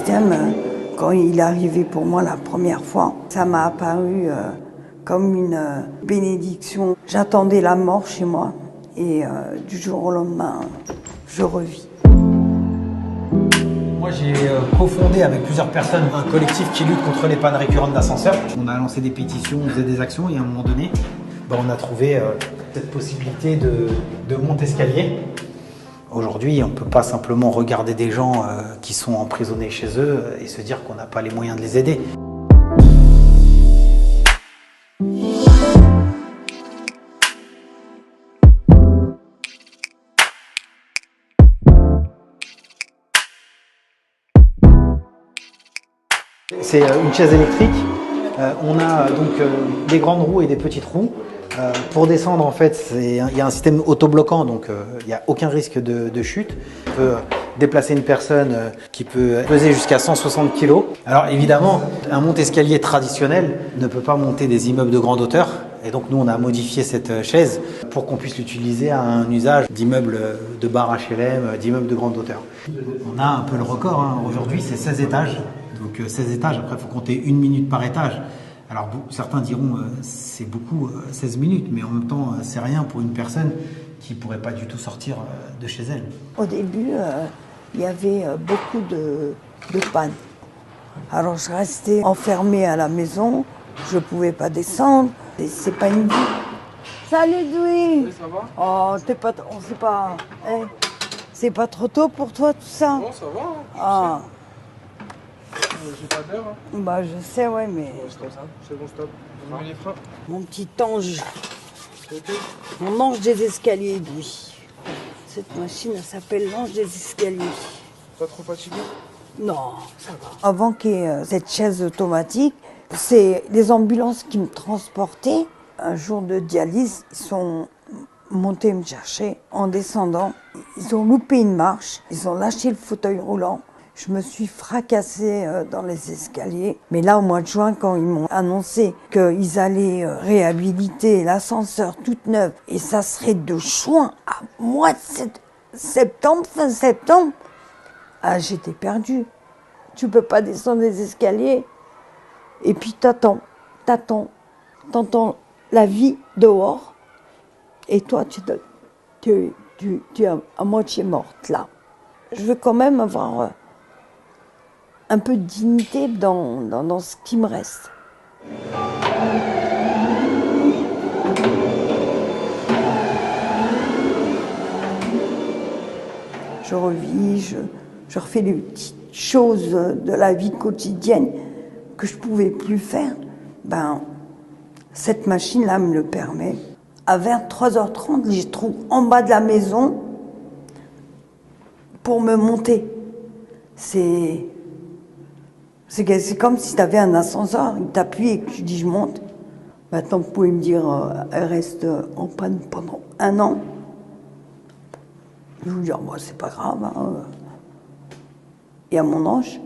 système, quand il est arrivé pour moi la première fois, ça m'a apparu comme une bénédiction. J'attendais la mort chez moi et du jour au lendemain, je revis. Moi, j'ai cofondé avec plusieurs personnes un collectif qui lutte contre les pannes récurrentes d'ascenseurs. On a lancé des pétitions, on faisait des actions et à un moment donné, on a trouvé cette possibilité de monte-escalier. Aujourd'hui, on ne peut pas simplement regarder des gens qui sont emprisonnés chez eux et se dire qu'on n'a pas les moyens de les aider. C'est une chaise électrique. On a donc des grandes roues et des petites roues. Pour descendre, en fait, il y a un système autobloquant, donc il n'y a aucun risque de chute. On peut déplacer une personne qui peut peser jusqu'à 160 kg. Alors évidemment, un monte-escalier traditionnel ne peut pas monter des immeubles de grande hauteur. Et donc nous, on a modifié cette chaise pour qu'on puisse l'utiliser à un usage d'immeubles de bar HLM, d'immeubles de grande hauteur. On a un peu le record, hein. Aujourd'hui, c'est 16 étages. Donc 16 étages, après il faut compter 1 minute par étage. Alors certains diront c'est beaucoup 16 minutes, mais en même temps c'est rien pour une personne qui ne pourrait pas du tout sortir de chez elle. Au début, il y avait beaucoup de pannes. Alors je restais enfermée à la maison, je ne pouvais pas descendre, et c'est pas une vie. Salut Louis. Oui, ça va? Oh, on sait pas, hein, c'est pas trop tôt pour toi tout ça? Non, ça va. Ah. J'ai pas d'heure. Hein. Bah je sais, ouais, mais... Stop. C'est bon, stop. On met les freins. Mon petit ange, Ok. mon ange des escaliers, lui. Cette machine, elle s'appelle l'ange des escaliers. Pas trop fatigué? Non, ça va. Avant qu'il y ait cette chaise automatique, c'est les ambulances qui me transportaient. Un jour de dialyse, ils sont montés me chercher. En descendant, ils ont loupé une marche, ils ont lâché le fauteuil roulant. Je me suis fracassée dans les escaliers. Mais là, au mois de juin, quand ils m'ont annoncé qu'ils allaient réhabiliter l'ascenseur toute neuve, et ça serait de juin à mois de septembre, fin septembre, ah, j'étais perdue. Tu peux pas descendre les escaliers. Et puis t'entends la vie dehors. Et toi, tu es à moitié morte là. Je veux quand même avoir un peu de dignité dans ce qui me reste. Je revis, je refais les petites choses de la vie quotidienne que je ne pouvais plus faire. Ben, cette machine-là me le permet. À 23h30, je trouve en bas de la maison pour me monter. C'est comme si tu avais un ascenseur, il t'appuie et que tu dis je monte. Maintenant, vous pouvez me dire, elle reste en panne pendant 1 an. Je vais vous dire, moi, c'est pas grave. Hein. Et à mon ange,